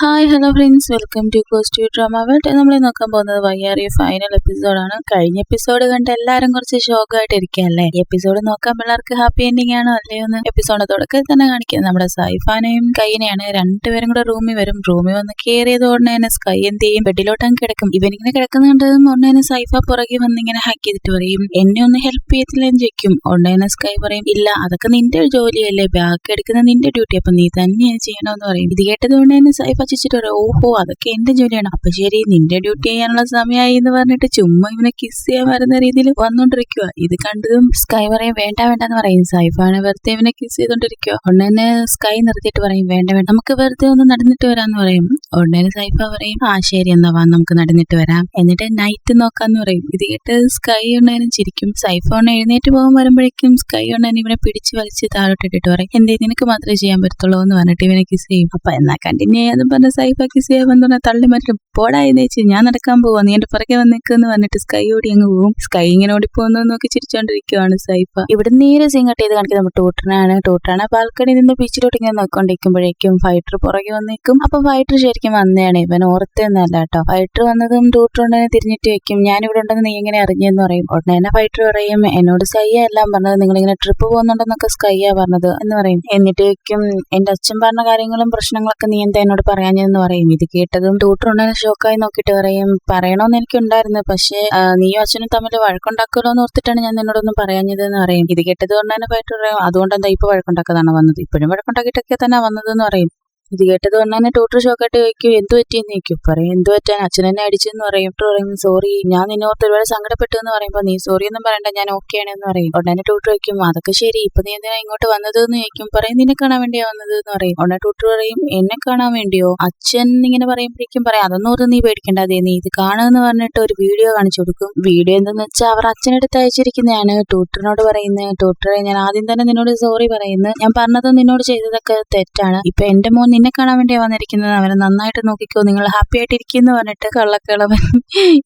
Hi hello friends, welcome to positive drama world. നമ്മൾ നോക്കാൻ പോകുന്നത് വയ്യാറിയ ഫൈനൽ എപ്പിസോഡാണ്. കഴിഞ്ഞ എപ്പിസോഡ് കണ്ട് എല്ലാവരും കുറച്ച് ഷോക്കായിട്ട് ഇരിക്കുകയല്ലേ. ഈ എപ്പിസോഡ് നോക്കാൻ പിള്ളേർക്ക് ഹാപ്പി എൻഡിങ് ആണോ അല്ലയോ എന്ന് എപ്പിസോഡ് തുടക്കത്തിൽ തന്നെ കാണിക്കുന്നത് നമ്മുടെ സൈഫാനെയും കൈനെയാണ്. രണ്ടുപേരും കൂടെ റൂമിൽ വരും. റൂമിൽ വന്ന് കയറിയത് ഉടനെ തന്നെ സ്കൈ എന്ത് ചെയ്യും, ബെഡിലോട്ടങ്ങ് കിടക്കും. ഇവനിങ്ങനെ കിടക്കുന്നുണ്ടെന്നും ഉടനെ തന്നെ സൈഫ പുറകെ വന്ന് ഇങ്ങനെ ഹാക്ക് ചെയ്തിട്ട് പറയും, എന്നെ ഒന്ന് ഹെൽപ്പ് ചെയ്യത്തില്ലെന്ന് ചോദിക്കും. ഉടനെ തന്നെ സ്കൈ പറയും, ഇല്ല അതൊക്കെ നിന്റെ ജോലിയല്ലേ, ബാഗ് എടുക്കുന്നത് നിന്റെ ഡ്യൂട്ടി, അപ്പൊ നീ തന്നെ ചെയ്യണമെന്ന് പറയും. ഇത് കേട്ടത് കൊണ്ട് തന്നെ സൈഫ ചിരിച്ചിട്ട് പറയും, ഓഹോ അതൊക്കെ എന്റെ ജോലിയാണ്, അപ്പൊ ശരി നിന്റെ ഡ്യൂട്ടി ചെയ്യാനുള്ള സമയമായി എന്ന് പറഞ്ഞിട്ട് ചുമ്മാ ഇവനെ കിസ് ചെയ്യാൻ വരുന്ന രീതിയിൽ വന്നോണ്ടിരിക്കുക. ഇത് കണ്ടതും സ്കൈ പറയും വേണ്ട വേണ്ടെന്ന് പറയും. സൈഫാണ് വെറുതെ ഇവനെ കിസ് ചെയ്തോണ്ടിരിക്കുക. ഉടനെ സ്കൈ നിർത്തിയിട്ട് പറയും, വേണ്ട വേണ്ട നമുക്ക് വെറുതെ ഒന്ന് നടന്നിട്ട് വരാന്ന് പറയും. ഉടനെ സൈഫ പറയും, ആ ശരി എന്നാ വാ നമുക്ക് നടന്നിട്ട് വരാം, എന്നിട്ട് നൈറ്റ് നോക്കാന്ന് പറയും. ഇത് കേട്ട് സ്കൈ ഉണ്ടേനും ചിരിക്കും. സൈഫ ഒന്ന് എഴുന്നേറ്റ് പോകാൻ വരുമ്പോഴേക്കും സ്കൈ ഉണ്ടേനും ഇവനെ പിടിച്ച് വലിച്ച് താഴോട്ടിട്ടിട്ട് പറയും, എന്തേ നിനക്ക് മാത്രമേ ചെയ്യാൻ പറ്റത്തുള്ളൂ എന്ന് പറഞ്ഞിട്ട് ഇവനെ കിസ് ചെയ്യും. അപ്പൊ എന്നാ കണ്ടിന്യൂ ചെയ്യാന്ന് പറഞ്ഞ സൈഫ കിസ് ചെയ്യാൻ വന്നോണ്ട് തള്ളി മാറ്റി പോടായെന്ന് വെച്ച് ഞാൻ നടക്കാൻ പോവാ, നീ എന്റെ പുറകെ വന്നിക്കെന്ന് പറഞ്ഞിട്ട് സ്കൈ ഓടി അങ്ങ് പോകും. സ്കൈ ഇങ്ങനെ ഓടിപ്പോന്നു നോക്കി ചിരിച്ചോണ്ടിരിക്കുവാണ് സൈഫ. ഇവിടെ നേരെ സീൻ കട്ട് ചെയ്ത് കാണിക്കുന്നത് നമ്മുടെ ടൂട്ടറാണ്. ബാൽക്കണി നിന്ന് ബീച്ചിലോട്ട് ഇങ്ങനെ നോക്കിക്കൊണ്ടിരിക്കുമ്പോഴേക്കും ഫൈറ്റർ പുറകെ വന്നേക്കും. അപ്പൊ ഫൈറ്റർ ശരിക്കും വന്നതാണ്, ഇവൻ ഓർത്തൊന്നല്ല കേട്ടോ. ഫൈറ്റർ വന്നതും ടൂട്ടർ ഉണ്ടെന്ന് തിരിഞ്ഞിട്ട് വെക്കും, ഞാൻ ഇവിടെ ഉണ്ടെന്ന് നീ എങ്ങനെ അറിഞ്ഞെന്ന് പറയും. ഉടനെ തന്നെ ഫൈറ്റർ പറയും, എന്നോട് സ്കൈയ എല്ലാം പറഞ്ഞത്, നിങ്ങളിങ്ങനെ ട്രിപ്പ് പോകുന്നുണ്ടെന്നൊക്കെ സ്കൈയ പറഞ്ഞത് എന്ന് പറയും. എന്നിട്ട് വെക്കും, എന്റെ അച്ഛൻ പറഞ്ഞ കാര്യങ്ങളും പ്രശ്നങ്ങളൊക്കെ നീ എന്താ എന്നോട് പറയാഞ്ഞെന്ന് പറയും. ഇത് കേട്ടതും ടൂട്ടർ ഉണ്ടെന്ന് ഷോക്കായി നോക്കിയിട്ട് പറയും, പറയണോന്ന് എനിക്കുണ്ടായിരുന്നു, പക്ഷേ നീയും അച്ഛനും തമ്മിൽ വഴക്കുണ്ടാക്കുമല്ലോ എന്ന് ഓർത്തിട്ടാണ് ഞാൻ നിന്നോടൊന്നും പറയാഞ്ഞത് എന്ന് പറയും. ഇത് കേട്ടത് കൊണ്ട് തന്നെ ഫൈറ്റർ പറയും, അതുകൊണ്ട് എന്താ ഇപ്പൊ വഴക്കുണ്ടാക്കാതാണ് വന്നത്, ഇപ്പോഴും വഴക്കുണ്ടാക്കിയിട്ടൊക്കെ തന്നെ വന്നതെന്ന് പറയും. ഇത് കേട്ടത് കൊണ്ട് തന്നെ ടൂട്ടർ ഷോക്കായിട്ട് ചോദിക്കും, എന്ത് പറ്റിയെന്ന് ചോദിക്കും. പറയും, എന്ത് പറ്റാൻ, അച്ഛനെന്നെ അടിച്ചെന്ന് പറയും. ടൂട്ടർ പറയും, സോറി ഞാൻ നിന്നോർത്ത് ഒരുപാട് സങ്കടപ്പെട്ടു എന്ന് പറയുമ്പോൾ, നീ സോറി ഒന്നും പറയണ്ട ഞാൻ ഓക്കെ ആണെന്ന് പറയും. ഉടനെ ടൂട്ടർ ചോദിക്കും, അതൊക്കെ ശരി, ഇപ്പൊ നീ എന്തിനാ ഇങ്ങോട്ട് വന്നത് എന്ന് ചോദിക്കും. പറയും, നിന്നെ കാണാൻ വേണ്ടിയാ വന്നത് എന്ന് പറയും. ഉടനെ ടൂട്ടർ പറയും, എന്നെ കാണാൻ വേണ്ടിയോ, അച്ഛൻ ഇങ്ങനെ പറയുമ്പോഴേക്കും പറയാം, അതൊന്നും ഓർത്ത് നീ പേടിക്കണ്ടാതെ, നീ ഇത് കാണുമെന്ന് പറഞ്ഞിട്ട് ഒരു വീഡിയോ കാണിച്ചു കൊടുക്കും. വീഡിയോ എന്തെന്ന് വെച്ചാൽ അവർ അച്ഛനടുത്ത് അയച്ചിരിക്കുന്നതാണ്. ടൂട്ടറിനോട് പറയുന്നത്, ടൂട്ടറെ ഞാൻ ആദ്യം തന്നെ നിന്നോട് സോറി പറയുന്നു, ഞാൻ പറഞ്ഞതും നിന്നോട് ചെയ്തതൊക്കെ തെറ്റാണ്, ഇപ്പൊ എന്റെ മോൻ നിന്നെ കാണാൻ വേണ്ടിയാ വന്നിരിക്കുന്നത്, അവനെ നന്നായിട്ട് നോക്കിക്കോ, നിങ്ങൾ ഹാപ്പി ആയിട്ടിരിക്കുന്നു പറഞ്ഞിട്ട് കള്ളക്കളവൻ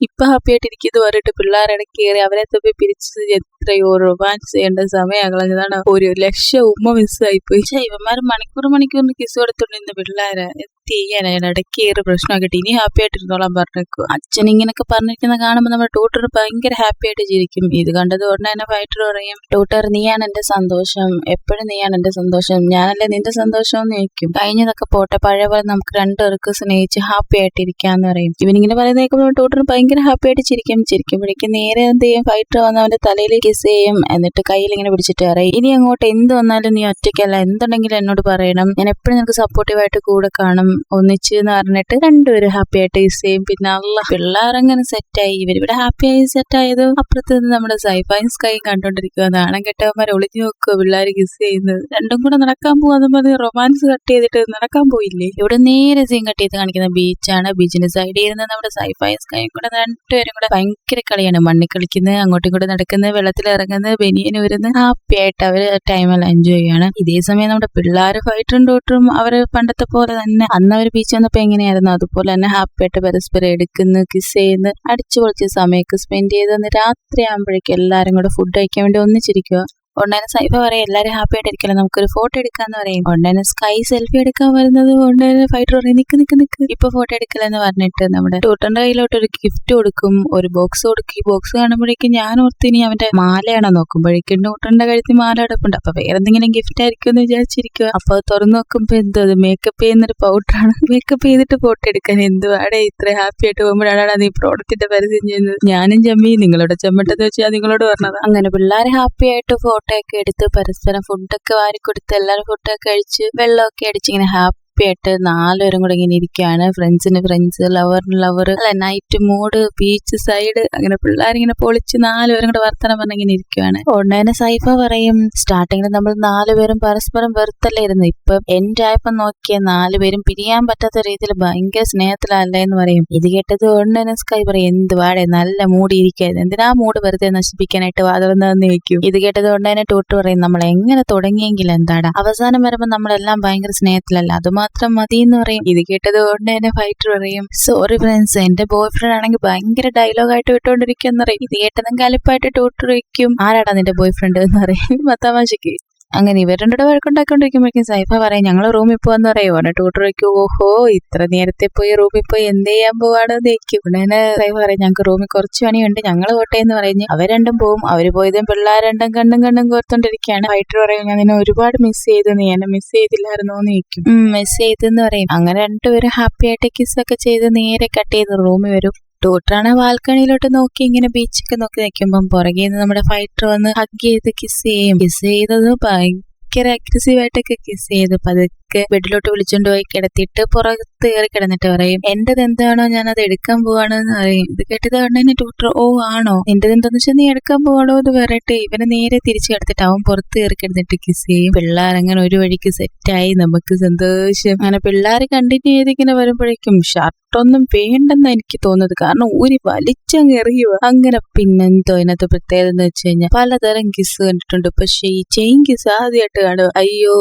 ഇപ്പൊ ഹാപ്പി ആയിട്ടിരിക്കുന്നു പറഞ്ഞിട്ട് പിള്ളേരിടയ്ക്ക് കയറി അവരെ തപ്പി പിരിച്ച് എത്രയോ റൊമാൻസ് ചെയ്യേണ്ട സമയം കളഞ്ഞതാണ്. 1,00,000 ഉമ്മ മിസ്സായിപ്പോയി. ഇവന്മാർ മണിക്കൂറിന് കിസ് കൊടുത്തോണ്ടിരുന്ന പിള്ളേരെ ചെയ്യാനാണ് ഇടയ്ക്ക് കയറി പ്രശ്നമാക്കിയിട്ട് ഇനി ഹാപ്പി ആയിട്ടിരുന്നോളാൻ പറഞ്ഞേക്കും. അച്ഛൻ ഇങ്ങനൊക്കെ പറഞ്ഞിരിക്കുന്ന കാണുമ്പോൾ നമ്മുടെ ടൂട്ടർ ഭയങ്കര ഹാപ്പി ആയിട്ട് ചിരിക്കും. ഇത് കണ്ടത് ഉടനെ തന്നെ ഫൈറ്റർ പറയും, ടൂട്ടർ നീയാണ് എന്റെ സന്തോഷം, എപ്പോഴും നീയാണ് എന്റെ സന്തോഷം, ഞാനല്ലേ നിന്റെ സന്തോഷം എന്ന് ചോദിക്കും. കഴിഞ്ഞതൊക്കെ പോട്ടെ, പഴയ പോലെ നമുക്ക് രണ്ടുപേർക്ക് സ്നേഹിച്ച് ഹാപ്പി ആയിട്ടിരിക്കാന്ന് പറയും. ഇവനിങ്ങനെ പറയുന്നേക്കുമ്പോൾ ടൂട്ടർ ഭയങ്കര ഹാപ്പി ആയിട്ട് ചിരിക്കുമ്പോഴേക്കും നേരെ എന്ത് ചെയ്യും, ഫൈറ്റർ വന്ന് അവന്റെ തലയിൽ കിസ് ചെയ്യും. എന്നിട്ട് കയ്യിൽ ഇങ്ങനെ പിടിച്ചിട്ട് പറയും, ഇനി അങ്ങോട്ട് എന്ത് വന്നാലും നീ ഒറ്റയ്ക്കല്ല, എന്തുണ്ടെങ്കിലും എന്നോട് പറയണം, ഞാൻ എപ്പോഴും നിനക്ക് സപ്പോർട്ടീവായിട്ട് കൂടെ കാണും, ഒന്നിച്ച് എന്ന് പറഞ്ഞിട്ട് രണ്ടുപേരും ഹാപ്പി ആയിട്ട് കിസ് ചെയ്യും. പിന്നെ പിള്ളേരങ്ങനെ സെറ്റായി, ഇവരിവിടെ ഹാപ്പി ആയി സെറ്റായത്. അപ്പുറത്ത് നിന്ന് നമ്മുടെ സൈഫയും സ്കൈയും കണ്ടോണ്ടിരിക്കുക. നാണം കെട്ടവന്മാരെ ഒളിഞ്ഞു നോക്കുക പിള്ളേർ കിസ് ചെയ്യുന്നത്. രണ്ടും കൂടെ നടക്കാൻ പോവാന്ന് പറഞ്ഞ് റൊമാൻസ് കട്ട് ചെയ്തിട്ട് നടക്കാൻ പോയില്ലേ. ഇവിടെ നേരെ സീൻ കട്ട് ചെയ്ത് കാണിക്കുന്ന ബീച്ചാണ്. ബീച്ചിന്റെ സൈഡിൽ ഇരുന്ന് നമ്മുടെ സൈഫയും സ്കൈയും കൂടെ രണ്ടുപേരും കൂടെ ഭയങ്കര കളിയാണ്. മണ്ണിൽ കളിക്കുന്നത്, അങ്ങോട്ടും ഇങ്ങോട്ടും നടക്കുന്നത്, വെള്ളത്തിൽ ഇറങ്ങുന്നത്, ബനിയന് വരുന്നത്, ഹാപ്പി ആയിട്ട് അവര് ടൈമെല്ലാം എൻജോയ് ചെയ്യാണ്. ഇതേ സമയം നമ്മുടെ പിള്ളേർ ഫൈറ്ററും ടൂട്ടറും അവര് പണ്ടത്തെ പോലെ തന്നെ അന്ന് അവർ ബീച്ച് വന്നപ്പോ എങ്ങനെയായിരുന്നു അതുപോലെ തന്നെ ഹാപ്പി ആയിട്ട് പരസ്പരം എടുക്കുന്നു, കിസ് ചെയ്യുന്നു, അടിച്ചു പൊളിച്ച് സമയമൊക്കെ സ്പെൻഡ് ചെയ്ത് രാത്രി ആകുമ്പോഴേക്കും എല്ലാരും കൂടെ ഫുഡ് കഴിക്കാൻ വേണ്ടി ഒന്നിച്ചിരിക്കുക. ഉടനെ സൈഫ പറയും, എല്ലാരും ഹാപ്പി ആയിട്ടിരിക്കല്ലോ, നമുക്കൊരു ഫോട്ടോ എടുക്കാന്ന് പറയും. ഉടനെ സ്കൈ സെൽഫി എടുക്കാൻ വരുന്നത് ഉടനെ ഫൈറ്റർ പറയും, നിക്ക് ഇപ്പൊ ഫോട്ടോ എടുക്കലെന്ന് പറഞ്ഞിട്ട് നമ്മുടെ ടൂട്ടറിന്റെ കയ്യിലോട്ട് ഒരു ഗിഫ്റ്റ് കൊടുക്കും, ഒരു ബോക്സ് കൊടുക്കും. ഈ ബോക്സ് കാണുമ്പോഴേക്കും ഞാൻ ഓർത്ത് ഇനി അവന്റെ മാലയാണോ നോക്കുമ്പോഴേക്കും ടൂട്ടറിന്റെ കഴുത്തിൽ മാല എടുപ്പുണ്ട്. അപ്പൊ വേറെന്തെങ്കിലും ഗിഫ്റ്റ് ആയിരിക്കും എന്ന് വിചാരിച്ചിരിക്കുക. അപ്പൊ തുറന്നു നോക്കുമ്പോ എന്തോ അത് മേക്കപ്പ് ചെയ്യുന്നൊരു പൗഡറാണ്. മേക്കപ്പ് ചെയ്തിട്ട് ഫോട്ടോ എടുക്കാൻ എന്തുവാടെ ഇത്ര ഹാപ്പി ആയിട്ട് പോകുമ്പോഴാണ് നീ പ്രോഡക്റ്റിന്റെ പരസ്യം ചെയ്യുന്നത്. ഞാനും ചമ്മി നിങ്ങളുടെ ചമ്മട്ടെന്ന് വെച്ചാൽ നിങ്ങളോട് പറഞ്ഞത്. അങ്ങനെ പിള്ളേരെ ഹാപ്പി ആയിട്ട് ഫോട്ടോ ഒക്കെ എടുത്ത് പരസ്പരം ഫുഡൊക്കെ വാരി കൊടുത്ത് എല്ലാവരും ഫുഡൊക്കെ കഴിച്ച് വെള്ളമൊക്കെ അടിച്ച് ഇങ്ങനെ ഹാപ്പി ആയിട്ട് 4 പേരും കൂടെ ഇങ്ങനെ ഇരിക്കുകയാണ്. ഫ്രണ്ട്സിന് ഫ്രണ്ട്സ്, ലവറിന് ലവർ, അല്ല നൈറ്റ് മൂഡ്, ബീച്ച് സൈഡ്, അങ്ങനെ പിള്ളേരിങ്ങനെ പൊളിച്ച് 4 പേരും കൂടെ വർത്തനം പറഞ്ഞിങ്ങനെ ഇരിക്കുകയാണ്. ഉടനെ സൈഫ പറയും, സ്റ്റാർട്ടിങ്ങിൽ നമ്മൾ 4 പേരും പരസ്പരം വെറുത്തല്ലേ ഇരുന്നു, ഇപ്പൊ എൻഡ് ആയപ്പോ നോക്കിയ 4 പേരും പിരിയാൻ പറ്റാത്ത രീതിയിൽ ഭയങ്കര സ്നേഹത്തിലല്ലേ എന്ന് പറയും. ഇത് കേട്ടത് ഉടനെ സ്കൈ പറയും, എന്ത് വാടേ നല്ല മൂഡ് ഇരിക്കായിരുന്നു, എന്തിനാ മൂഡ് വെറുതെ നശിപ്പിക്കാനായിട്ട് വാതിർന്നതെന്ന് ചോദിക്കും. ഇത് കേട്ടത് ഉടനെ ടൂട്ടർ പറയും, നമ്മൾ എങ്ങനെ തുടങ്ങിയെങ്കിൽ എന്താടാ, അവസാനം വരുമ്പോ നമ്മളെല്ലാം ഭയങ്കര സ്നേഹത്തിലല്ല, അതുമാത്രം മതി എന്ന് പറയും. ഇത് കേട്ടത് കൊണ്ട് തന്നെ ഫൈറ്റർ പറയും, സോറി ഫ്രണ്ട്സ്, എന്റെ ബോയ് ഫ്രണ്ട് ആണെങ്കിൽ ഭയങ്കര ഡയലോഗായിട്ട് വിട്ടോണ്ടിരിക്കുമെന്ന് പറയും. ഇത് കേട്ടതും കലിപ്പായിട്ട് ടൂട്ടർ വയ്ക്കും, ആരാടാ നിന്റെ ബോയ് ഫ്രണ്ട് എന്ന് പറയും തമാശക്ക്. അങ്ങനെ ഇവർ രണ്ടുകൂടെ വഴക്കുണ്ടാക്കൊണ്ടിരിക്കുമ്പോഴേക്കും സൈഫ പറയും ഞങ്ങൾ റൂമിൽ പോവാന്ന് പറയും. ഉടനെ ട്യൂട്ടർ വയ്ക്കും ഓഹോ ഇത്ര നേരത്തെ പോയി റൂമിൽ പോയി എന്ത് ചെയ്യാൻ പോവാണോ തേക്കും. ഉടനെ സൈഫ പറയും ഞങ്ങൾക്ക് റൂമിൽ കുറച്ച് പണിയുണ്ട് ഞങ്ങൾ പോട്ടെ എന്ന് പറഞ്ഞ് അവർ രണ്ടും പോവും. അവര് പോയതും പിള്ളേർ രണ്ടും കണ്ണും കോർത്തോണ്ടിരിക്കുകയാണ്. ഫൈറ്റർ പറയും ഞാൻ നിന്നെ ഒരുപാട് മിസ് ചെയ്തു, നീ എന്നെ മിസ് ചെയ്തില്ലായിരുന്നോ എന്ന് ചോദിക്കും. മിസ് ചെയ്തെന്ന് പറയും. അങ്ങനെ രണ്ടുപേരും ഹാപ്പി ആയിട്ട് കിസ്സൊക്കെ ചെയ്ത് നേരെ കട്ട് ചെയ്ത് റൂമിൽ വരും. ഡോക്ടറാണ് ബാൽക്കണിയിലോട്ട് നോക്കി ഇങ്ങനെ ബീച്ചൊക്കെ നോക്കി നിൽക്കുമ്പം പുറകെ നിന്ന് നമ്മുടെ ഫൈറ്റർ വന്ന് ഹഗ് ചെയ്ത് കിസ് ചെയ്യും. കിസ് ചെയ്തത് ഭയങ്കര അഗ്രസീവ് ആയിട്ടൊക്കെ കിസ് ചെയ്ത് പതുക്കെ ബെഡിലോട്ട് വിളിച്ചോണ്ട് പോയി കിടത്തിയിട്ട് പുറത്ത് കയറി കിടന്നിട്ട് പറയും എന്റേത് എന്താണോ ഞാൻ അത് എടുക്കാൻ പോവാണോ എന്ന് പറയും. ഇത് കേട്ടത് കണ്ടതിന് ഡോക്ടർ ഓ ആണോ നിന്റേത് എന്താന്ന് വെച്ചാൽ നീ എടുക്കാൻ പോവാണോ എന്ന് പറയട്ടെ ഇവനെ നേരെ തിരിച്ചു കിടത്തിട്ട് അവൻ പുറത്ത് കയറി കിടന്നിട്ട് കിസ് ചെയ്യും. പിള്ളേർ അങ്ങനെ ഒരു വഴിക്ക് സെറ്റായി നമുക്ക് സന്തോഷം. അങ്ങനെ പിള്ളേർ കണ്ടിന്യൂ ചെയ്തിങ്ങനെ വരുമ്പോഴേക്കും ഷർട്ടൊന്നും വേണ്ടെന്ന് എനിക്ക് തോന്നുന്നത്, കാരണം ഊരി വലിച്ചങ്ങ് എറിയുക. അങ്ങനെ പിന്നെന്തോ അതിനകത്ത് പ്രത്യേകത എന്ന് വെച്ച് കഴിഞ്ഞാൽ പലതരം കിസ് കണ്ടിട്ടുണ്ട്, പക്ഷെ ഈ ചെയിൻ കിസ് ആദ്യമായിട്ട് കാണുക. അയ്യോ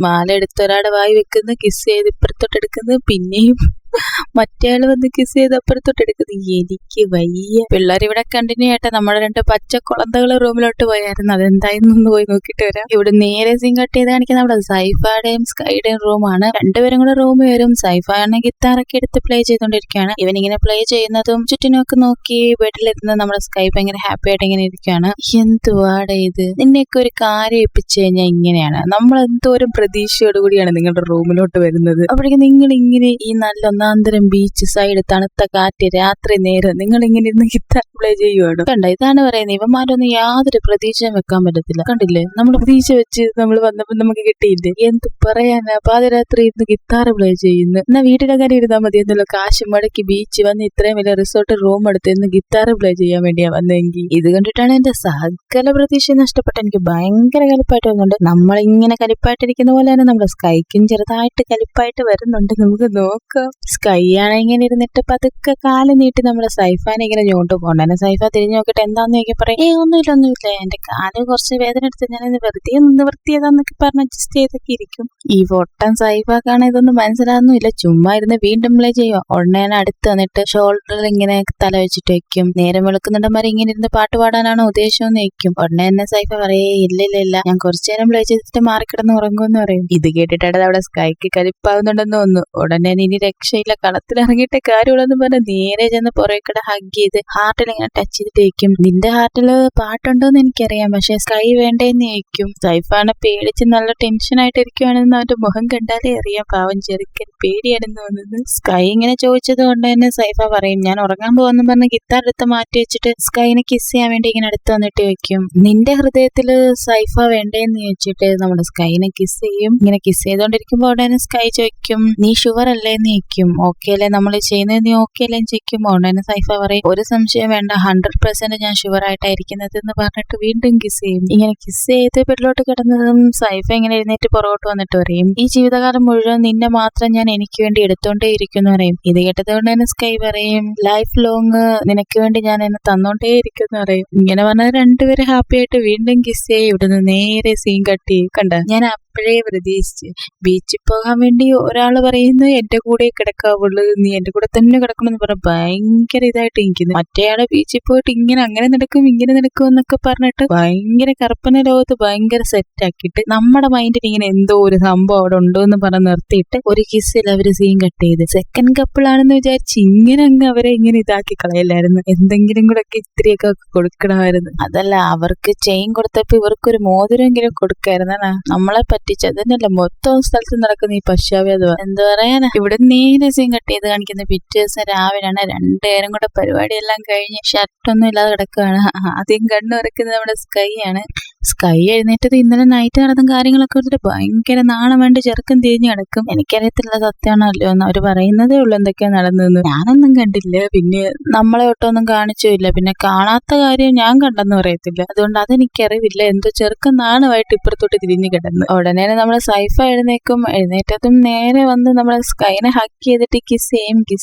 മാല എടുത്ത് ഒരാടെ വായി വെക്കുന്നു, കിസ് ചെയ്ത് ഇപ്പുറത്തോട്ടെടുക്കുന്നു, പിന്നെയും മറ്റേയാള് വന്ന് കിസ് ചെയ്ത് അപ്പുറത്തോട്ടെടുക്കുന്നു. എനിക്ക് വയ്യ. പിള്ളേർ ഇവിടെ കണ്ടിന്യൂ ആയിട്ട് നമ്മുടെ രണ്ട് പച്ച കുളന്തകള് റൂമിലോട്ട് പോയായിരുന്നു. അതെന്തായെന്നൊന്ന് പോയി നോക്കിട്ട് വരാം. ഇവിടെ നേരെ സീൻ കട്ട് ചെയ്ത് കാണിക്കുന്ന നമ്മുടെ സൈഫയുടെയും സ്കൈയുടെയും റൂമാണ്. രണ്ടുപേരും കൂടെ റൂമിൽ വരും. സൈഫ ആണ് ഗിത്താറൊക്കെ എടുത്ത് പ്ലേ ചെയ്തോണ്ടിരിക്കുകയാണ്. ഇവനിങ്ങനെ പ്ലേ ചെയ്യുന്നതും ചുറ്റിനൊക്കെ നോക്കി ബെഡിലിരുന്ന് നമ്മുടെ സ്കൈ ഭയങ്കര ഹാപ്പി ആയിട്ട് ഇങ്ങനെ ഇരിക്കുകയാണ്. എന്തുവാടെ ഇത്, നിന്നെയൊക്കെ ഒരു കാര്യം ഏൽപ്പിച്ചു കഴിഞ്ഞാൽ ഇങ്ങനെയാണ്, നമ്മൾ എന്തോരം പ്രതീക്ഷയോടുകൂടിയാണ് നിങ്ങളുടെ റൂമിലോട്ട് വരുന്നത്. അപ്പോഴേക്കും നിങ്ങൾ ഇങ്ങനെ ഈ നല്ല ഒന്നാന്തരം ബീച്ച് സൈഡ് തണുത്ത കാറ്റ് രാത്രി നേരം നിങ്ങൾ ഇങ്ങനെ ഇരുന്ന് ഗിത്താർ പ്ലേ ചെയ്യുവാണ്. കണ്ട ഇതാണ് പറയുന്നത്, ഇവന്മാരൊന്നും യാതൊരു പ്രതീക്ഷയും വെക്കാൻ പറ്റത്തില്ല. കണ്ടില്ലേ നമ്മൾ പ്രതീക്ഷ വെച്ച് നമ്മൾ വന്നപ്പോൾ നമുക്ക് കിട്ടിയില്ലേ, എന്ത് പറയാനാ, പാതിരാത്രി ഇരുന്ന് ഗിത്താർ പ്ലേ ചെയ്യുന്നു. എന്നാ വീട്ടിലെ കാര്യം ഇരുന്നാൽ മതി എന്നല്ലോ, കാശ് മുടക്കി ബീച്ച് വന്ന് ഇത്രയും വലിയ റിസോർട്ട് റൂം എടുത്ത് ഇന്ന് ഗിത്താർ പ്ലേ ചെയ്യാൻ വേണ്ടിയാ വന്നെങ്കിൽ. ഇത് കണ്ടിട്ടാണ് എന്റെ സകല പ്രതീക്ഷ നഷ്ടപ്പെട്ട. എനിക്ക് ഭയങ്കര കലിപ്പായിട്ട് വരുന്നുണ്ട്. നമ്മളിങ്ങനെ കലിപ്പായിട്ടിരിക്കുന്ന പോലെ തന്നെ നമ്മുടെ സ്കൈക്കും ചെറുതായിട്ട് കലിപ്പായിട്ട് വരുന്നുണ്ട്. നമുക്ക് നോക്കാം. സ്കൈ ആണ് ഇങ്ങനെ ഇരുന്നിട്ട് പതുക്കെ കാല് നീട്ടി നമ്മുടെ സൈഫാനെ ഇങ്ങനെ ഞോണ്ടു പോകണ്ടേ. സൈഫ തിരിഞ്ഞു നോക്കിട്ട് എന്താന്ന് ചോദിക്കാൻ പറയും ഒന്നുമില്ല എന്റെ കാല് കുറച്ച് വേദന എടുത്ത് ഞാനിന്ന് വെറുതെ നിവൃത്തിയതാന്നൊക്കെ പറഞ്ഞ് അഡ്ജസ്റ്റ് ചെയ്തൊക്കെ ഇരിക്കും. ഈ പൊട്ടൻ സൈഫാക്കാണ് ഇതൊന്നും മനസ്സിലാകുന്നില്ല, ചുമ്മാ ഇരുന്ന് വീണ്ടും പ്ലേ ചെയ്യുക. ഉടനെ അടുത്ത് വന്നിട്ട് ഷോൾഡറിൽ ഇങ്ങനെ തല വെച്ചിട്ട് വെക്കും. നേരം വെളുക്കുന്നുണ്ടമാരെ ഇങ്ങനെ ഇരുന്ന് പാട്ട് പാടാനാണ് ഉദ്ദേശമെന്ന് വെക്കും. ഉടനെ തന്നെ സൈഫ പറയേ ഇല്ല ഞാൻ കുറച്ചു നേരം പ്ലേ ചെയ്തിട്ട് മാറിക്കിടന്ന് ഉറങ്ങുമെന്ന് പറയും. ഇത് കേട്ടിട്ട് അവിടെ സ്കൈക്ക് കലിപ്പാവുന്നുണ്ടെന്ന് തോന്നുന്നു. ഉടനെ ഇനി രക്ഷയില്ല, കളത്തിലിറങ്ങിയിട്ട് കാര്യമുള്ളെന്ന് പറഞ്ഞ് നേരെ ചെന്ന് പുറകെ ഹഗ് ചെയ്ത് ഹാർട്ടിൽ ഇങ്ങനെ ടച്ച് ചെയ്തിട്ട് വെക്കും. നിന്റെ ഹാർട്ടില് പാട്ടുണ്ടോന്ന് എനിക്കറിയാം, പക്ഷെ സ്കൈ വേണ്ടേന്ന് ചോദിക്കും. സൈഫാണ് പേടിച്ച് നല്ല ടെൻഷനായിട്ട് ഇരിക്കുവാണെന്ന് അവന്റെ മുഖം കണ്ടാലേ അറിയാം, പാവം ചെറുക്കൻ പേടിയാണെന്ന് തോന്നുന്നു. സ്കൈ ഇങ്ങനെ ചോദിച്ചത് കൊണ്ട് തന്നെ സൈഫ പറയും ഞാൻ ഉറങ്ങാൻ പോവാന്ന് പറഞ്ഞ് ഗിത്താർ എടുത്ത് മാറ്റി വെച്ചിട്ട് സ്കൈനെ കിസ് ചെയ്യാൻ വേണ്ടി ഇങ്ങനെ അടുത്ത് വന്നിട്ട് വെക്കും. നിന്റെ ഹൃദയത്തില് സൈഫ വേണ്ടേന്ന് ചോദിച്ചിട്ട് നമ്മുടെ സ്കൈനെ കിസ് ചെയ്യും. ഇങ്ങനെ കിസ് ചെയ്തോണ്ടിരിക്കുമ്പോ ഉടനെ സ്കൈ ചോദിക്കും നീ ഷുവർ അല്ലേന്ന് ചോദിക്കും. ഓക്കെ അല്ലേ നമ്മൾ ചെയ്യുന്നത്, നീ ഓക്കെ അല്ലേ ചോദിക്കും. ഉടനെ സൈഫ പറയും ഒരു സംശയം വേണ്ട, 100% ഞാൻ ഷുവർ ആയിട്ടായിരിക്കുന്നത് എന്ന് പറഞ്ഞിട്ട് വീണ്ടും കിസ് ചെയ്യും. ഇങ്ങനെ കിസ് ചെയ്ത് ബെഡിലോട്ട് കിടന്നതും സൈഫ ഇങ്ങനെ എഴുന്നേറ്റ് പുറകോട്ട് വന്നിട്ട് പറയും ഈ ജീവിതകാലം മുഴുവൻ നിന്നെ മാത്രം ഞാൻ എനിക്ക് വേണ്ടി എടുത്തോണ്ടേ ഇരിക്കുന്നു പറയും. ഇത് കേട്ടത് കൊണ്ട് തന്നെ സ്കൈ പറയും ലൈഫ് ലോങ് നിനക്ക് വേണ്ടി ഞാൻ എന്നെ തന്നോണ്ടേ ഇരിക്കുന്നു പറയും. ഇങ്ങനെ പറഞ്ഞാൽ രണ്ടുപേരും ഹാപ്പി ആയിട്ട് വീണ്ടും കിസ് ചെയ്യും. ഇവിടുന്ന് നേരെ സീൻ കട്ട് ചെയ്യും. കണ്ട ഞാൻ അപ്പോഴേ പ്രതീക്ഷിച്ച് ബീച്ചിൽ പോകാൻ വേണ്ടി ഒരാള് പറയുന്നു എന്റെ കൂടെ കിടക്കാവുള്ളൂ, നീ എന്റെ കൂടെ തന്നെ കിടക്കണമെന്ന് പറഞ്ഞ ഭയങ്കര ഇതായിട്ട് ഇരിക്കുന്നു. മറ്റേയാളെ ബീച്ചിൽ പോയിട്ട് ഇങ്ങനെ അങ്ങനെ നടക്കും ഇങ്ങനെ നടക്കും എന്നൊക്കെ പറഞ്ഞിട്ട് ഭയങ്കര കற்பന ലോകത്ത് ഭയങ്കര സെറ്റ് ആക്കിയിട്ട് നമ്മുടെ മൈൻഡിൽ ഇങ്ങനെ എന്തോ ഒരു സംഭവം അവിടെ ഉണ്ടോ എന്ന് പറഞ്ഞ് നിർത്തിയിട്ട് ഒരു കിസ്സിൽ അവര് സീൻ കട്ട് ചെയ്ത് സെക്കൻഡ് കപ്പിളാണെന്ന് വിചാരിച്ച് ഇങ്ങനെ അങ്ങ് അവരെ ഇങ്ങനെ ഇതാക്കി കളയലായിരുന്നു. എന്തെങ്കിലും കൂടെ ഒക്കെ ഇത്തിരിയൊക്കെ കൊടുക്കണമായിരുന്നു. അതല്ല അവർക്ക് ചെയിൻ കൊടുത്തപ്പോ ഇവർക്കൊരു മോതിരെങ്കിലും കൊടുക്കായിരുന്നാ, നമ്മളെ പറ്റിച്ചതന്നല്ല മൊത്തം സ്ഥലത്ത് നടക്കുന്ന ഈ പശ്ചാത്തലം എന്താ പറയാനാ. ഇവിടെ നേരെ സീൻ കട്ട് ചെയ്ത് കാണിക്കുന്ന പിറ്റേ ദിവസം രാവിലെയാണ്. രണ്ടുപേരും കൂടെ പരിപാടിയെല്ലാം കഴിഞ്ഞ് ഷർട്ടൊന്നും ഇല്ലാതെ കിടക്കുകയാണ്. ആദ്യം കണ്ണു തുറക്കുന്നത് നമ്മുടെ സ്കൈ ആണ്. സ്കൈ എഴുന്നേറ്റത് ഇന്നലെ നൈറ്റ് നടന്ന കാര്യങ്ങളൊക്കെ എടുത്തിട്ട് ഭയങ്കര നാണം വേണ്ടി ചെറുക്കം തിരിഞ്ഞ് കിടക്കും. എനിക്കറിയത്തില്ല സത്യമാണല്ലോ എന്ന് അവര് പറയുന്നതേ ഉള്ളൂ എന്തൊക്കെയാ നടന്നതെന്ന്. ഞാനൊന്നും കണ്ടില്ല, പിന്നെ നമ്മളെ ഒട്ടൊന്നും കാണിച്ചില്ല, പിന്നെ കാണാത്ത കാര്യം ഞാൻ കണ്ടെന്ന് പറയത്തില്ല, അതുകൊണ്ട് അതെനിക്കറിയില്ല. എന്തോ ചെറുക്കം നാണമായിട്ട് ഇപ്പുറത്തോട്ട് തിരിഞ്ഞു കിടന്നു. ഉടനെ നമ്മളെ സൈഫ എഴുന്നേക്കും. എഴുന്നേറ്റതും നേരെ വന്ന് നമ്മളെ സ്കൈനെ ഹക്ക് ചെയ്തിട്ട് കിസ്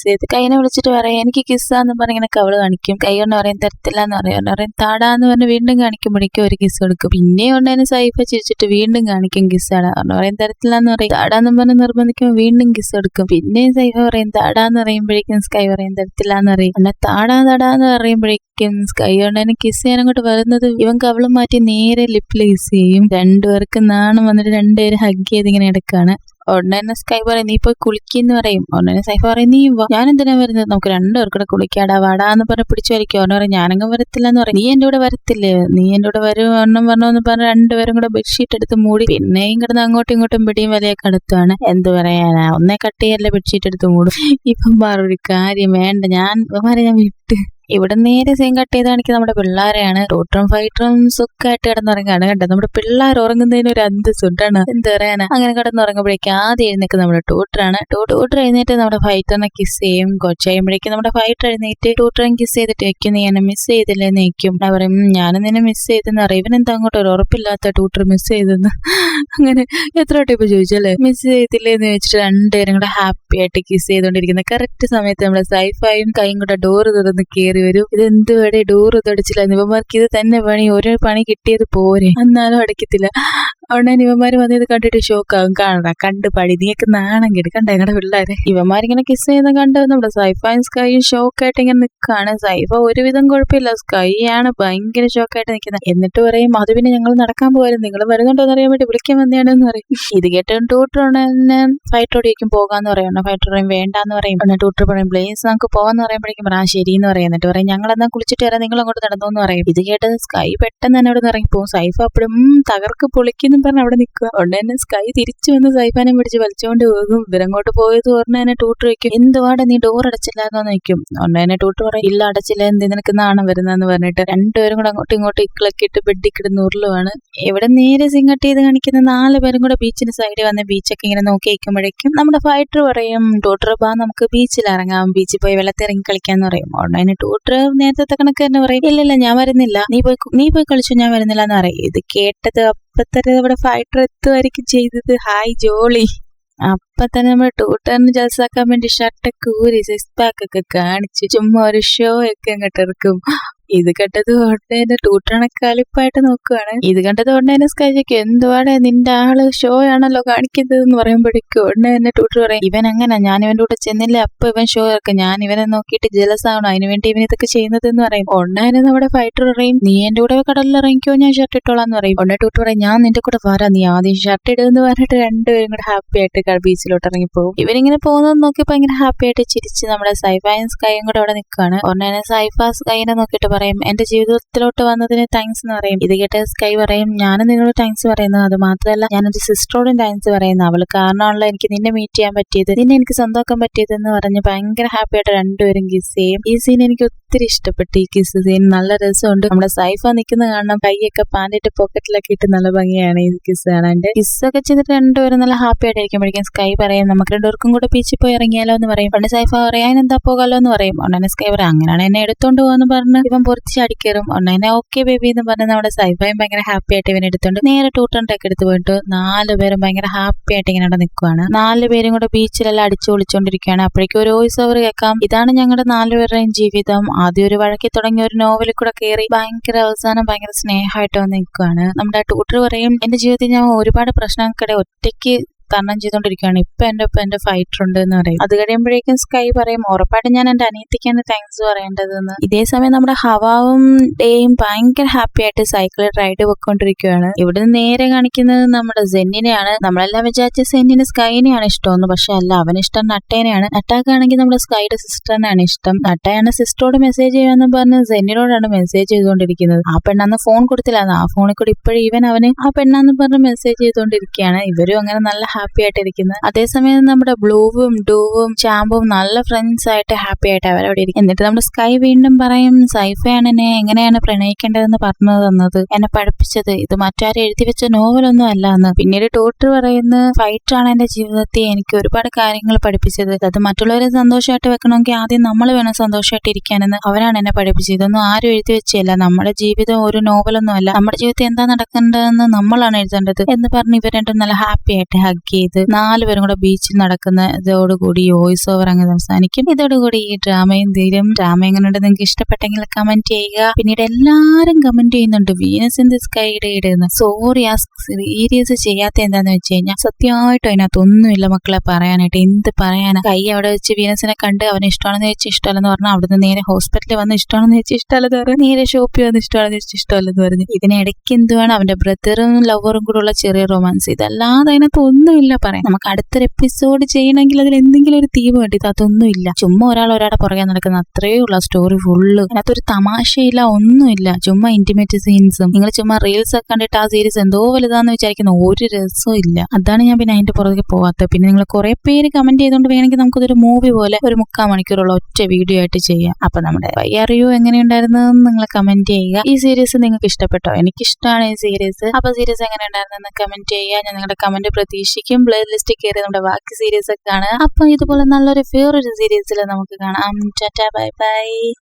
ചെയ്ത് കൈനെ വിളിച്ചിട്ട് പറയാം എനിക്ക് കിസ്സാന്ന് പറഞ്ഞ് ഇങ്ങനെ കവള് കാണിക്കും. കൈ കൊണ്ട് പറയും തരത്തില്ല എന്ന് പറയും താടാന്ന് പറഞ്ഞ് വീണ്ടും കാണിക്കുമ്പോഴേക്കും ഒരു കിസ് കൊടുക്കും. കൊടുക്കും. പിന്നെ ഉടനെ സൈഫ ചിരിച്ചിട്ട് വീണ്ടും കാണിക്കും കിസ്സാടാ. പറയും തരത്തില്ലാന്ന് പറയും. താടാന്ന് പറഞ്ഞ് നിർബന്ധിക്കുമ്പോൾ വീണ്ടും കിസ് കൊടുക്കും. പിന്നെ സൈഫ പറയും താടാന്ന് പറയുമ്പോഴേക്കും സ്കൈ പറയും തരത്തില്ലാന്ന് പറയും. പിന്നെ താടാന്ന് പറയുമ്പോഴേക്കും സ്കൈ ഉടനെ കിസ് ചെയ്യാൻ അങ്ങോട്ട് വരുന്നത് ഇവൻ കവളും മാറ്റി നേരെ ലിപ്പിൽ കിസ് ചെയ്യും. രണ്ടുപേർക്ക് നാണം വന്നിട്ട് രണ്ടുപേരും ഹഗ് ചെയ്ത് ഇങ്ങനെ എടുക്കാണ്. ഉടനെ സ്കൈ പറയും നീ പോയി കുളിക്കെന്ന് പറയും. ഉടനെ സൈഫ പറയും നീ വാ, ഞാൻ എന്തിനാ വരുന്നത്, നമുക്ക് രണ്ടുപേർക്കൂടെ കുളിക്കാടാ വാടാന്ന് പറഞ്ഞ് പിടിച്ചു വരയ്ക്കും. ഉടനെ പറയും ഞാനങ്ങ് വരത്തില്ല എന്ന് പറയും. നീ എന്റെ കൂടെ വരത്തില്ലേ, നീ എന്റെ കൂടെ വരും വരണമെന്ന് പറഞ്ഞ് രണ്ടുപേരും കൂടെ ബെഡ്ഷീറ്റ് എടുത്ത് മൂടി പിന്നെയും കിടന്ന് അങ്ങോട്ടും ഇങ്ങോട്ടും പിടിയും വലിയ കടത്തുവാണ്. എന്ത് പറയാനാ, ഒന്നേ കട്ടിയല്ലേ ബെഡ്ഷീറ്റ് എടുത്ത് മൂടും. ഇപ്പം ഒരു കാര്യം വേണ്ട, ഞാൻ വിട്ട് ഇവിടെ നേരെ സീൻ കട്ട് ചെയ്ത് കാണിക്കുന്നത് നമ്മുടെ പിള്ളേരെയാണ്. ടൂട്ടറും ഫൈറ്ററും സുഖമായിട്ട് കിടന്നുറങ്ങാണ്. കണ്ടത് നമ്മുടെ പിള്ളേർ ഉറങ്ങുന്നതിന് ഒരു അന്തസ്സുണ്ടാണ്. എന്ത് പറയാനാ, അങ്ങനെ കിടന്നുറങ്ങുമ്പോഴേക്കും ആദ്യം എഴുന്നേക്ക് നമ്മുടെ ടൂട്ടറാണ്. ടൂട്ടർ എഴുന്നേറ്റ് നമ്മുടെ ഫൈറ്ററിനെ കിസ് ചെയ്യും. കൊച്ചയുമ്പോഴേക്കും നമ്മുടെ ഫൈറ്റർ എഴുന്നേറ്റ് ടൂട്ടറും കിസ് ചെയ്തിട്ട് വെക്കും നീ എന്നെ മിസ് ചെയ്തില്ലേന്ന് വെക്കും. പറയും ഞാനും നിന്നെ മിസ് ചെയ്തെന്ന് അറിയാം. ഇവനെന്താ അങ്ങോട്ട് ഒരു ഉറപ്പില്ലാത്ത ടൂട്ടർ മിസ് ചെയ്തെന്ന് അങ്ങനെ എത്ര ടൈപ്പ് ചോദിച്ചല്ലേ, മിസ് ചെയ്തില്ലേന്ന് ചോദിച്ചിട്ട് രണ്ടുപേരും കൂടെ ഹാപ്പി ആയിട്ട് കിസ് ചെയ്തോണ്ടിരിക്കുന്ന കറക്റ്റ് സമയത്ത് നമ്മുടെ സൈഫായും കൈയും കൂടെ ഡോറ് തുറന്ന് കയറി വരും. ഇത് എന്തുവരെ ഡോറ് തുടച്ചില്ല, ഇവന്മാർക്ക് ഇത് തന്നെ പണി, ഓരോ പണി കിട്ടിയത് പോരെ, എന്നാലും അടയ്ക്കത്തില്ല. അവിടെ ഇവന്മാര് വന്നത് കണ്ടിട്ട് ഷോക്കാവും. കാണാ കണ്ട് പടി നീയൊക്കെ നാണം കെടുക്കണ്ട ഞങ്ങളുടെ പിള്ളേരെ. ഇവന്മാരിങ്ങനെ കിസ് ചെയ്യുന്ന കണ്ട് നമ്മുടെ സൈഫയും സ്കൈയും ഷോക്കായിട്ട് ഇങ്ങനെ നിൽക്കുകയാണ്. സൈഫ ഒരുവിധം കുഴപ്പമില്ല, സ്കൈ ആണ് ഭയങ്കര ഷോക്കായിട്ട് നിൽക്കുന്നത്. എന്നിട്ട് പറയും അത് പിന്നെ ഞങ്ങൾ നടക്കാൻ പോകാനും നിങ്ങൾ വരുന്നുണ്ടോന്ന് അറിയാൻ വേണ്ടി വിളിക്കാൻ വന്നെയാണെന്ന് പറയും. ഇത് കേട്ട് ടൂട്ടർ ഉടനെ ഫൈറ്ററോടേക്കും പോകാന്ന് പറയണം. ഫൈറ്റർ പറയും വേണ്ടാന്ന് പറയും. ഉടനെ ടൂട്ടർ പറയും പ്ലീസ് നമുക്ക് പോകാന്ന് പറയുമ്പോഴേക്കും ആ ശരിയെന്ന് പറയും. എന്നിട്ട് പറയും ഞങ്ങളെന്നാ കുളിച്ചിട്ട് വരാം, നിങ്ങൾ അങ്ങോട്ട് നടന്നോന്ന് പറയും. ഇത് കേട്ടത് സ്കൈ പെട്ടെന്ന് തന്നെ അവിടെ നിന്ന് ഇറങ്ങിപ്പോകും. സൈഫ അപ്പോഴും തകർക്ക് പൊളിക്കുന്നു പറഞ്ഞ് അവിടെ നിൽക്കുക. ഉടനെ സ്കൈ തിരിച്ചു വന്ന് സൈഫാനെ പിടിച്ച് വലിച്ചുകൊണ്ട് പോകും. ഇവരങ്ങോട്ട് പോയത് ഉടനെ ടൂട്ടർ വയ്ക്കും എന്തുവാടെ നീ ഡോർ അടച്ചില്ലാന്ന് ചോദിക്കും. ഉടനെ ടൂട്ടർ പറയും ഇല്ല അടച്ചില്ല, എന്ത് നിനക്ക് നാണം വരുന്നതെന്ന് പറഞ്ഞിട്ട് രണ്ടുപേരും കൂടെ അങ്ങോട്ടും ഇങ്ങോട്ടും ഇക്കിളക്കിട്ട് ബെഡിൽ കിടന്ന് ഉരുളുവാണ്. ഇവിടെ നേരെ സിംഗട്ട് ചെയ്ത് കാണിക്കുന്ന 4 പേരും കൂടെ ബീച്ചിന് സൈഡിൽ വന്ന് ബീച്ചൊക്കെ ഇങ്ങനെ നോക്കി വയ്ക്കുമ്പോഴേക്കും നമ്മുടെ ഫൈറ്റർ പറയും ടൂട്ടർ ബാ നമുക്ക് ബീച്ചിൽ ഇറങ്ങാം, ബീച്ചിൽ പോയി വെള്ളത്തിൽ ഇറങ്ങി കളിക്കാന്ന് പറയും. ഉടനെ ടൂട്ടർ നേരത്തെ കണക്ക് തന്നെ പറയും ഇല്ലില്ല ഞാൻ വരുന്നില്ല, നീ പോയി കളിച്ചു, ഞാൻ വരുന്നില്ല എന്ന് പറയും. ഇത് കേട്ടത് അപ്പത്തന്നെ നമ്മുടെ ഫൈറ്റർ എത്തുമായിരിക്കും ചെയ്തത്. ഹായ് ജോളി. അപ്പൊ തന്നെ നമ്മുടെ ടൂട്ടറിന് ജലസാക്കാൻ വേണ്ടി ഷർട്ടൊക്കെ ഊരി സിക്സ് പാക്ക് ഒക്കെ കാണിച്ച് ചുമ്മാ ഒരു ഷോ ഒക്കെ അങ്ങോട്ട് ഇറക്കും. ഇത് കണ്ടത് ഉടനെ ടൂട്ടറിനെ കളിപ്പായിട്ട് നോക്കുവാണ്. ഇത് കണ്ടത് ഉടനെ സ്കൈക്ക് എന്തുവാടെ നിന്റെ ആള് ഷോ ആണല്ലോ കാണിക്കുന്നത് എന്ന് പറയുമ്പോഴേക്കും ഉടനെ തന്നെ ടൂട്ടർ പറയും ഇവൻ അങ്ങനെ, ഞാൻ ഇവന്റെ കൂടെ ചെന്നില്ല അപ്പൊ ഇവൻ ഷോ ഇറക്കും, ഞാൻ ഇവനെ നോക്കിയിട്ട് ജലസ് ആവണം, അതിനുവേണ്ടി ഇവൻ ഇതൊക്കെ ചെയ്യുന്നത് എന്ന് പറയും. ഉടനെ നമ്മുടെ ഫൈറ്റർ പറയും നീ എന്റെ കൂടെ കടലിൽ ഇറങ്ങിക്കോ, ഞാൻ ഷർട്ട് ഇട്ടോളാന്ന് പറയും. ഉടനെ ടൂട്ടർ പറയും ഞാൻ നിന്റെ കൂടെ വരാം, നീ ആദ്യം ഷർട്ട് ഇടുന്ന് പറഞ്ഞിട്ട് രണ്ടുപേരും കൂടെ ഹാപ്പി ആയിട്ട് ബീച്ചിലോട്ട് ഇറങ്ങിപ്പോകും. ഇവരിങ്ങനെ പോകുന്നത് നോക്കി ഭയങ്കര ഹാപ്പി ആയിട്ട് ചിരിച്ച് നമ്മുടെ സൈഫയും സ്കൈയും കൂടെ അവിടെ നിൽക്കുകയാണ്. ഉടനെ സൈഫ സ്കൈനെ നോക്കിയിട്ട് പറയും എന്റെ ജീവിതത്തിലോട്ട് വന്നതിന് താങ്ക്സ് എന്ന് പറയും. ഇത് കേട്ട് സ്കൈ പറയും ഞാനും നിങ്ങളോട് താങ്ക്സ് പറയുന്നു, അത് മാത്രമല്ല ഞാനൊരു സിസ്റ്ററോടും താങ്ക്സ് പറയുന്നു, അവള് കാരണമാണല്ലോ എനിക്ക് നിന്നെ മീറ്റ് ചെയ്യാൻ പറ്റിയത്, നിന്നെ എനിക്ക് സ്വന്തമാക്കാൻ പറ്റിയതെന്ന് പറഞ്ഞ് ഭയങ്കര ഹാപ്പി ആയിട്ട് രണ്ടുപേരും കിസ് ചെയ്യും. ഈ സീൻ എനിക്ക് ഒത്തിരി ഇഷ്ടപ്പെട്ടു. ഈ കിസ് സീൻ നല്ല രസമുണ്ട്. നമ്മുടെ സൈഫ നിൽക്കുന്ന കാണാൻ കൈയൊക്കെ പാൻഡിട്ട് പോക്കറ്റിലൊക്കെ ഇട്ട് നല്ല ഭംഗിയാണ് ഈ കിസ് കാണാൻ. കിസ്സൊക്കെ ചെയ്തിട്ട് രണ്ടുപേരും നല്ല ഹാപ്പി ആയിട്ടിരിക്കുമ്പോഴേക്കും സ്കൈ പറയും നമുക്ക് രണ്ടുപേർക്കും കൂടെ ബീച്ചിൽ പോയി ഇറങ്ങിയാലോ എന്ന് പറയും. ഉടനെ സൈഫ പറയാൻ എന്താ പോകാലോ എന്ന് പറയും. ഉടനെ സ്കൈ പറയാം അങ്ങനെയാണ് എന്നെ എടുത്തോണ്ട് പോകാന്ന് പറഞ്ഞ് ഇവൻ പൊറിച്ച് അടിക്കറും. ഉടനെ ഓക്കെ ബേബി എന്ന് പറഞ്ഞ് നമ്മുടെ സൈഫയും ഭയങ്കര ഹാപ്പി ആയിട്ട് ഇവനെ എടുത്തോണ്ട് നേരെ ടൂട്ടറിന്റെ ഒക്കെ എടുത്ത് പോയിട്ട് 4 പേരും ഭയങ്കര ഹാപ്പി ആയിട്ട് ഇങ്ങനെ അവിടെ നിൽക്കുവാണ്. 4 പേരും കൂടെ ബീച്ചിലെല്ലാം അടിച്ചു ഒളിച്ചോണ്ടിരിക്കുകയാണ്. അപ്പോഴേക്കും ഒരു വോയിസ് ഓവർ കേൾക്കാം ഇതാണ് ഞങ്ങളുടെ 4 പേരുടെയും ജീവിതം, ആദ്യം ഒരു വഴക്കി തുടങ്ങിയ ഒരു നോവലിൽ കൂടെ കയറി ഭയങ്കര അവസാനം ഭയങ്കര സ്നേഹമായിട്ട് വന്ന് നിൽക്കുകയാണ്. നമ്മുടെ ടൂട്ടർ പറയും എന്റെ ജീവിതത്തിൽ ഞാൻ ഒരുപാട് പ്രശ്നങ്ങൾക്കിടെ ഒറ്റയ്ക്ക് തരണം ചെയ്തോണ്ടിരിക്കുകയാണ്, ഇപ്പൊ എന്റെ ഫൈറ്റർ ഉണ്ട് എന്ന് പറയും. അത് കഴിയുമ്പോഴേക്കും സ്കൈ പറയും ഉറപ്പായിട്ടും ഞാൻ എന്റെ അനിയത്തിക്കാണ് താങ്ക്സ് പറയേണ്ടതെന്ന്. ഇതേ സമയം നമ്മുടെ ഹവാവും ഡേയും ഭയങ്കര ഹാപ്പി ആയിട്ട് സൈക്കിളിൽ റൈഡ് പോയിക്കൊണ്ടിരിക്കുകയാണ്. ഇവിടെ നേരെ കാണിക്കുന്നത് നമ്മുടെ സെന്നിനെയാണ്. നമ്മളെല്ലാം വിചാരിച്ച സെന്നിന് സ്കൈനെയാണ് ഇഷ്ടമെന്ന്, പക്ഷെ അല്ല, അവനിഷ്ടം നട്ടേനെയാണ്. നട്ടാക്കാണെങ്കിൽ നമ്മുടെ സ്കൈയുടെ സിസ്റ്ററിനെയാണ് ഇഷ്ടം. നട്ടയാണ് സിസ്റ്ററോട് മെസ്സേജ് ചെയ്യാന്ന് പറഞ്ഞ് സെന്നിനോടാണ് മെസ്സേജ് ചെയ്തുകൊണ്ടിരിക്കുന്നത്. ആ പെണ്ണന്ന് ഫോൺ കൊടുത്തില്ലാന്ന്, ആ ഫോണിൽ കൂടി ഇപ്പോഴും ഇവൻ അവന് ആ പെണ്ണാന്ന് പറഞ്ഞ് മെസ്സേജ് ചെയ്തുകൊണ്ടിരിക്കുകയാണ്. ഇവരും അങ്ങനെ നല്ല ഹാപ്പി ആയിട്ടിരിക്കുന്നത്. അതേസമയം നമ്മുടെ ബ്ലൂവും ഡൂവും ചാമ്പും നല്ല ഫ്രണ്ട്സ് ആയിട്ട് ഹാപ്പി ആയിട്ട് അവരവിടെ ഇരിക്കും. എന്നിട്ട് നമ്മുടെ സ്കൈ വീണ്ടും പറയും സൈഫയാണ് എന്നെ എങ്ങനെയാണ് പ്രണയിക്കേണ്ടതെന്ന് പറഞ്ഞു തന്നത്, എന്നെ പഠിപ്പിച്ചത്, ഇത് മറ്റാരും എഴുതി വെച്ച നോവലൊന്നും അല്ല എന്ന്. പിന്നീട് ടൂട്ടർ പറയുന്ന ഫൈറ്ററാണ് എന്റെ ജീവിതത്തിൽ എനിക്ക് ഒരുപാട് കാര്യങ്ങൾ പഠിപ്പിച്ചത്, അത് മറ്റുള്ളവരെ സന്തോഷമായിട്ട് വെക്കണമെങ്കിൽ ആദ്യം നമ്മൾ വേണം സന്തോഷമായിട്ട് ഇരിക്കാനെന്ന് അവരാണ് എന്നെ പഠിപ്പിച്ചത്, ഇതൊന്നും ആരും എഴുതി വെച്ചല്ല, നമ്മുടെ ജീവിതം ഒരു നോവലൊന്നും അല്ല, നമ്മുടെ ജീവിതത്തിൽ എന്താ നടക്കേണ്ടതെന്ന് നമ്മളാണ് എഴുതേണ്ടത് എന്ന് പറഞ്ഞ് ഇവർ രണ്ടും നല്ല ഹാപ്പി ആയിട്ട് ഹഗ് മേക്ക് ചെയ്ത് 4 പേരും കൂടെ ബീച്ചിൽ നടക്കുന്നതോടുകൂടി വോയിസ് ഓവർ അങ്ങ് അവസാനിക്കും. ഇതോടുകൂടി ഈ ഡ്രാമയും തീരും. ഡ്രാമ എങ്ങനെയുണ്ട്, നിങ്ങൾക്ക് ഇഷ്ടപ്പെട്ടെങ്കിൽ കമന്റ് ചെയ്യുക. പിന്നീട് എല്ലാരും കമന്റ് ചെയ്യുന്നുണ്ട് വീനസ് ഇൻ ദി സ്കൈയുടെ ഇടുന്നു. സോറി, ആ സീരിയസ് ചെയ്യാത്ത എന്താന്ന് വെച്ച് കഴിഞ്ഞാൽ സത്യമായിട്ടും അതിനകത്ത് ഒന്നുമില്ല മക്കളെ പറയാനായിട്ട്. എന്ത് പറയാനാ, കൈ അവിടെ വെച്ച് വീനസിനെ കണ്ട് അവന് ഇഷ്ടമാണെന്ന് വെച്ച് ഇഷ്ടമല്ലെന്ന് പറഞ്ഞാൽ അവിടുന്ന് നേരെ ഹോസ്പിറ്റലിൽ വന്ന് ഇഷ്ടമാണെന്ന് വെച്ച് ഇഷ്ടമല്ലെന്ന് പറഞ്ഞു, നേരെ ഷോപ്പിൽ വന്ന് ഇഷ്ടമാണെന്ന് വെച്ച് ഇഷ്ടമല്ലെന്ന് പറഞ്ഞു. ഇതിനിടയ്ക്ക് എന്തുവാണ് അവന്റെ ബ്രദറും ലവറും കൂടെ ഉള്ള ചെറിയ റൊമാൻസ്. ഇതല്ലാതെ അതിനകത്ത് ഒന്നുമില്ല പറയാം. നമുക്ക് അടുത്തൊരു എപ്പിസോഡ് ചെയ്യണമെങ്കിൽ അതിൽ എന്തെങ്കിലും ഒരു തീം വേണ്ടി, അതൊന്നുമില്ല. ചുമ്മാ ഒരാളുടെ പുറകെ നടക്കുന്ന അത്രയേ ഉള്ള സ്റ്റോറി ഫുള്ള്. അതിനകത്തൊരു തമാശയില്ല, ഒന്നുമില്ല. ചുമ്മാ ഇന്റിമേറ്റ് സീൻസും. നിങ്ങൾ ചുമ്മാ റീൽസ് ഒക്കെ കണ്ടിട്ട് ആ സീരീസ് എന്തോ വലുതാന്ന് വിചാരിക്കുന്ന ഒരു രസവും ഇല്ല. അതാണ് ഞാൻ പിന്നെ അതിന്റെ പുറകെ പോവാത്തത്. പിന്നെ നിങ്ങൾ കുറെ പേര് കമന്റ് ചെയ്തുകൊണ്ട് വേണമെങ്കിൽ നമുക്കതൊരു മൂവി പോലെ ഒരു 3/4 മണിക്കൂറുള്ള ഒറ്റ വീഡിയോ ആയിട്ട് ചെയ്യാം. അപ്പൊ നമ്മുടെ YRU എങ്ങനെയുണ്ടായിരുന്നു നിങ്ങൾ കമന്റ് ചെയ്യുക. ഈ സീരീസ് നിങ്ങൾക്ക് ഇഷ്ടപ്പെട്ടോ? എനിക്കിഷ്ടമാണ് ഈ സീരീസ്. അപ്പൊ സീരീസ് എങ്ങനെയുണ്ടായിരുന്നു കമന്റ് ചെയ്യുക. ഞാൻ നിങ്ങളുടെ കമന്റ് പ്രതീക്ഷിക്കും. പ്ലേ ലിസ്റ്റിൽ കയറി നമ്മുടെ ബാക്കി സീരീസ് ഒക്കെ കാണുക. അപ്പൊ ഇതുപോലെ നല്ലൊരു വേറൊരു സീരീസിൽ നമുക്ക് കാണാം. Tata, bye bye.